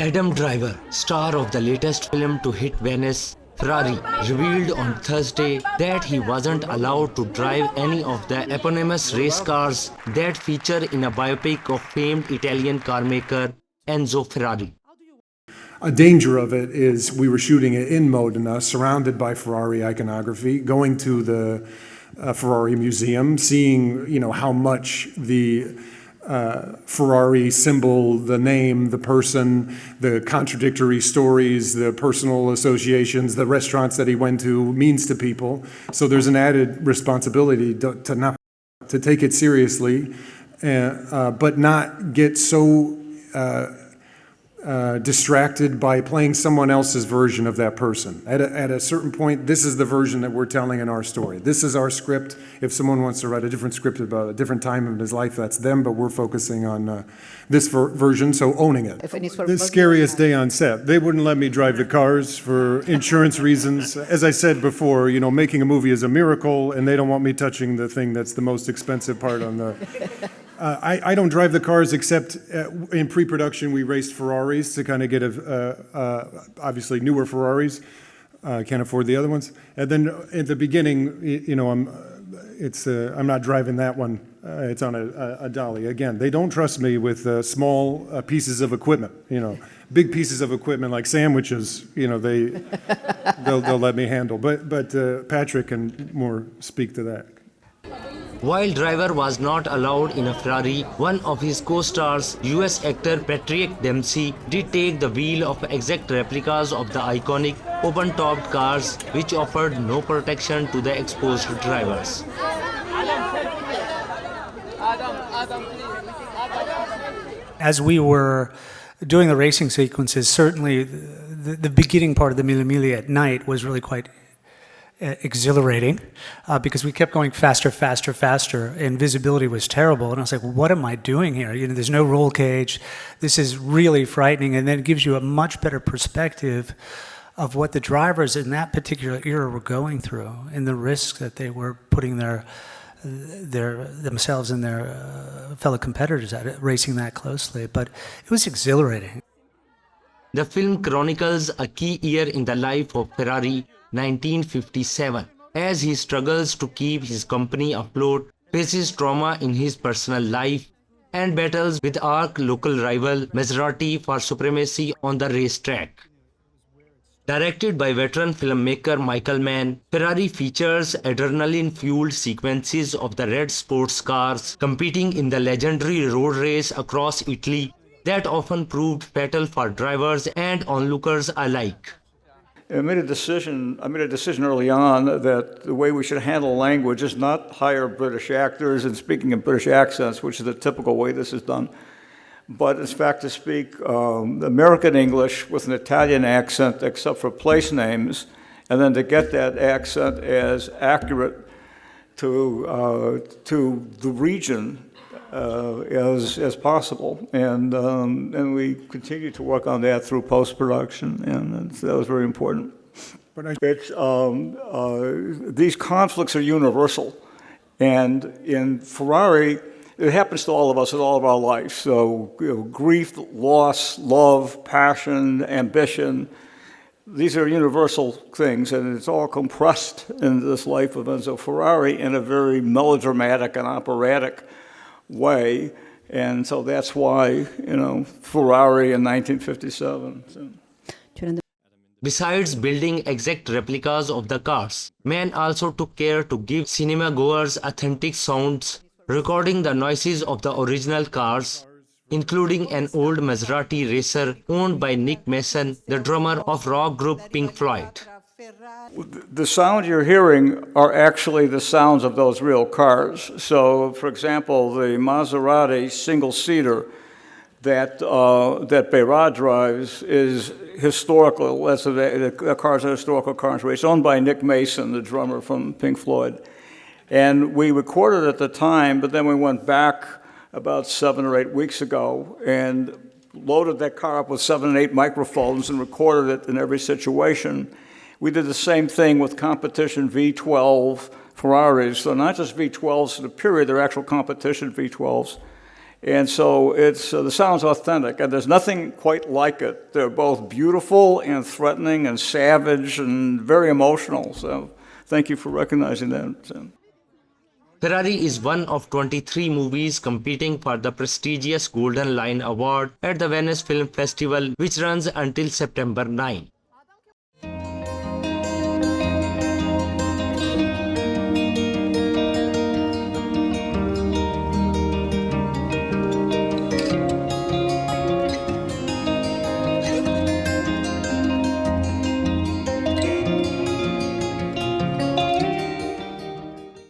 Adam Driver, star of the latest film to hit Venice, Ferrari, revealed on Thursday that he wasn't allowed to drive any of the eponymous race cars that feature in a biopic of famed Italian carmaker Enzo Ferrari. A danger of it is we were shooting it in Modena, surrounded by Ferrari iconography, going to the Ferrari museum, seeing how much the Ferrari symbol, the name, the person, the contradictory stories, the personal associations, the restaurants that he went to means to people. So there's an added responsibility to take it seriously, but not get so distracted by playing someone else's version of that person. At a certain point, this is the version that we're telling in our story. This is our script. If someone wants to write a different script about a different time in his life, that's them, but we're focusing on this version, so owning it. The scariest day on set. They wouldn't let me drive the cars for insurance reasons. As I said before, making a movie is a miracle, and they don't want me touching the thing that's the most expensive part on the... I don't drive the cars except in pre-production we raced Ferraris to kind of get obviously newer Ferraris. Can't afford the other ones. And then at the beginning, I'm not driving that one. It's on a dolly. Again, they don't trust me with small pieces of equipment. Big pieces of equipment like sandwiches. They'll let me handle. But Patrick can more speak to that. While Driver was not allowed in a Ferrari, one of his co-stars, US actor Patrick Dempsey, did take the wheel of exact replicas of the iconic open-topped cars, which offered no protection to the exposed drivers. As we were doing the racing sequences, certainly the beginning part of the Mille Miglia at night was really quite exhilarating because we kept going faster, and visibility was terrible. And I was like, what am I doing here? There's no roll cage. This is really frightening. And then it gives you a much better perspective of what the drivers in that particular era were going through and the risks that they were putting themselves and their fellow competitors at it, racing that closely. But it was exhilarating. The film chronicles a key year in the life of Ferrari, 1957, as he struggles to keep his company afloat, faces trauma in his personal life, and battles with arch local rival Maserati for supremacy on the racetrack. Directed by veteran filmmaker Michael Mann, Ferrari features adrenaline-fueled sequences of the red sports cars competing in the legendary road race across Italy that often proved fatal for drivers and onlookers alike. I made a decision early on that the way we should handle language is not hire British actors and speaking in British accents, which is the typical way this is done, but in fact to speak American English with an Italian accent except for place names, and then to get that accent as accurate to the region as possible, and we continue to work on that through post-production, and that was very important. These conflicts are universal, and in Ferrari, it happens to all of us in all of our life. So grief, loss, love, passion, ambition, these are universal things, and it's all compressed in this life of Enzo Ferrari in a very melodramatic and operatic way, and so that's why, Ferrari in 1957. So. Besides building exact replicas of the cars, Mann also took care to give cinema-goers authentic sounds, recording the noises of the original cars, including an old Maserati racer owned by Nick Mason, the drummer of rock group Pink Floyd. The sound you're hearing are actually the sounds of those real cars. So, for example, the Maserati single-seater that Beyrad drives is historical. The cars are historical cars. It's owned by Nick Mason, the drummer from Pink Floyd. And we recorded at the time, but then we went back about 7 or 8 weeks ago and loaded that car up with 7 and 8 microphones and recorded it in every situation. We did the same thing with competition V12 Ferraris, so not just V12s in the period, they're actual competition V12s. And so it's the sound's authentic, and there's nothing quite like it. They're both beautiful and threatening and savage and very emotional. So thank you for recognizing that. Ferrari is one of 23 movies competing for the prestigious Golden Lion Award at the Venice Film Festival, which runs until September 9.